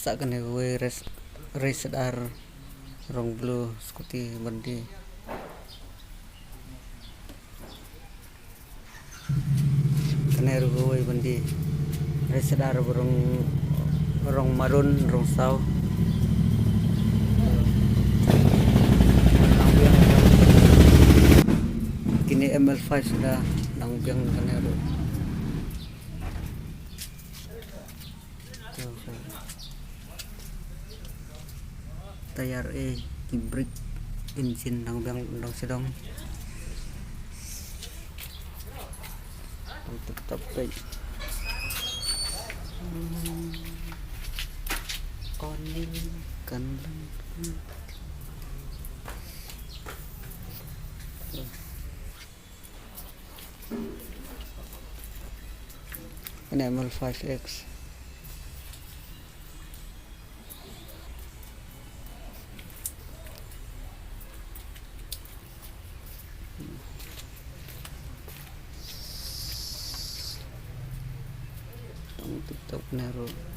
sak kene we race dar rong blue skuti bandi kene we bandi race dar rong marun rong saw kini ML5 sudah nang biang kene tayar hybrid engine nang biang dong sedong tetap baik koning kan ini ML5X TikTok Nero